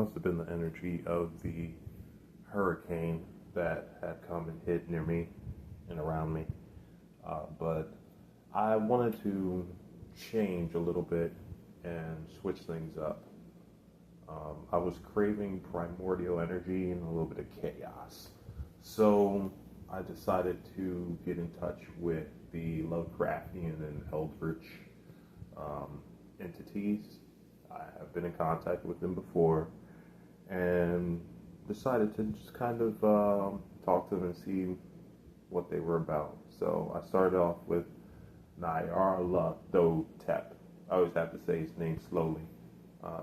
must have been the energy of the hurricane that had come and hit near me and around me. But I wanted to change a little bit and switch things up. I was craving primordial energy and a little bit of chaos. So I decided to get in touch with the Lovecraftian and Eldritch entities. I have been in contact with them before and decided to just kind of talk to them and see what they were about. So I started off with Nyarlathotep. I always have to say his name slowly,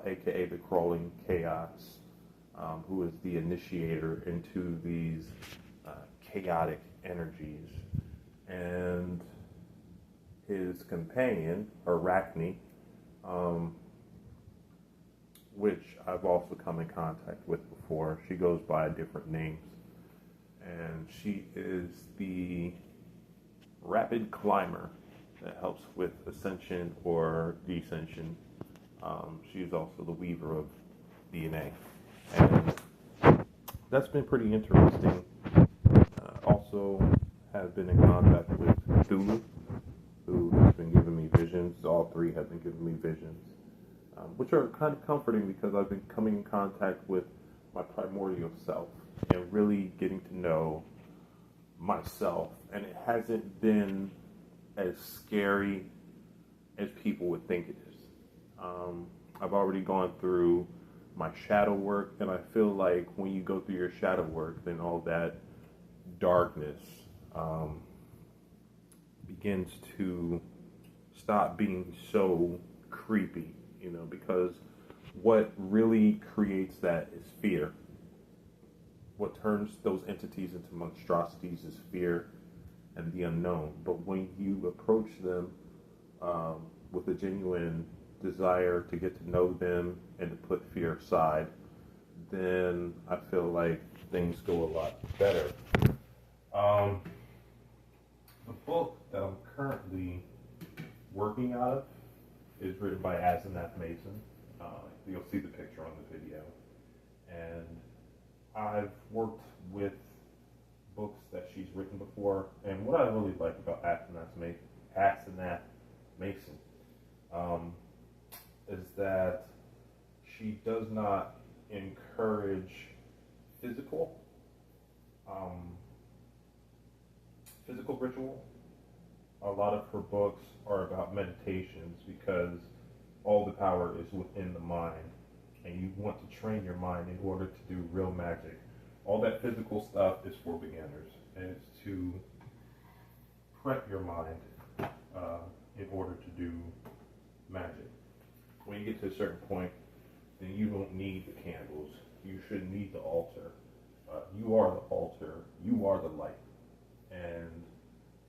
aka the Crawling Chaos, who is the initiator into these chaotic energies. And his companion, Arachne, which I've also come in contact with before. She goes by different names. And she is the rapid climber that helps with ascension or descension. She's also the weaver of DNA. And that's been pretty interesting. Also have been in contact with Cthulhu, who has been giving me visions. All three have been giving me visions, which are kind of comforting because I've been coming in contact with my primordial self and really getting to know myself. And it hasn't been as scary as people would think it is. I've already gone through my shadow work, and I feel like when you go through your shadow work, then all that darkness begins to stop being so creepy, because what really creates that is fear. What turns those entities into monstrosities is fear and the unknown. But when you approach them with a genuine desire to get to know them and to put fear aside, then I feel like things go a lot better. The book that I'm currently working out of is written by Asenath Mason. You'll see the picture on the video. And I've worked with books that she's written before, and what I really like about Asenath Mason is that she does not encourage physical ritual. A lot of her books are about meditations because all the power is within the mind, and you want to train your mind in order to do real magic. All that physical stuff is for beginners, and it's to prep your mind in order to do magic. When you get to a certain point, then you don't need the candles. You shouldn't need the altar. You are the altar. You are the light. And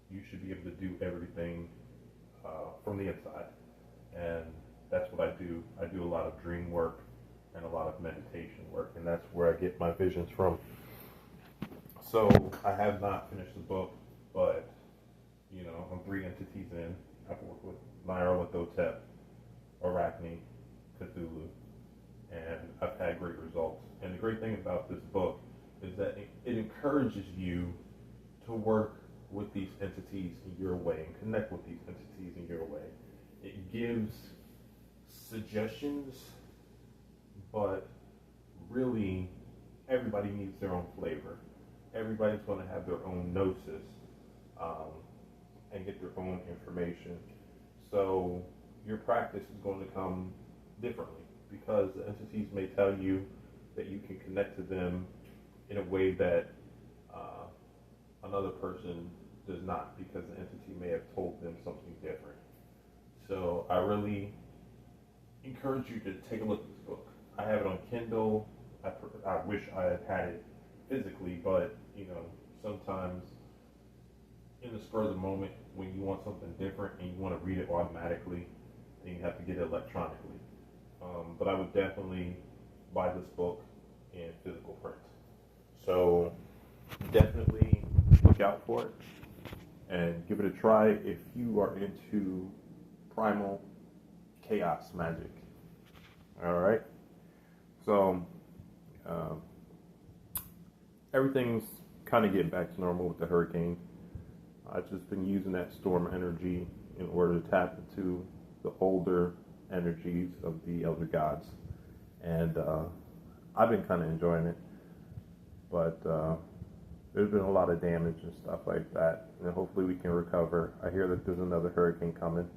you should be able to do everything from the inside. And that's what I do. I do a lot of dream work and a lot of meditation work, and that's where I get my visions from. So I have not finished the book, but I'm 3 entities in. I've worked with Nyarlathotep, Arachne, Cthulhu, and I've had great results. And the great thing about this book is that it encourages you to work with these entities in your way and connect with these entities in your way. It gives suggestions, but really everybody needs their own flavor. Everybody's going to have their own gnosis and get their own information. So your practice is going to come differently because the entities may tell you that you can connect to them in a way that another person does not, because the entity may have told them something different. So I really encourage you to take a look at this book. I have it on Kindle. I wish I had it physically, but sometimes in the spur of the moment, when you want something different and you want to read it automatically, then you have to get it electronically. But I would definitely buy this book in physical print. So definitely look out for it and give it a try if you are into primal chaos magic. All right. So Um, Everything's kind of getting back to normal with the hurricane. I've just been using that storm energy in order to tap into the older energies of the elder gods. And I've been kind of enjoying it. But there's been a lot of damage and stuff like that. And hopefully we can recover. I hear that there's another hurricane coming.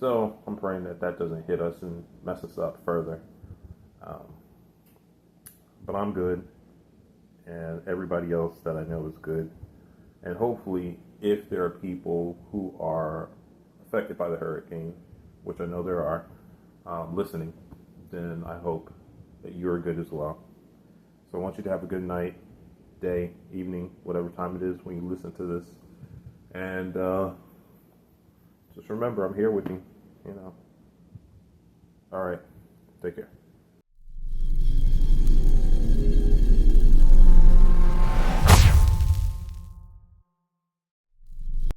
So I'm praying that that doesn't hit us and mess us up further. But I'm good. And everybody else that I know is good. And hopefully, if there are people who are affected by the hurricane, which I know there are, listening, then I hope that you're good as well. So I want you to have a good night, day, evening, whatever time it is when you listen to this. And just remember, I'm here with you, you know. All right. Take care.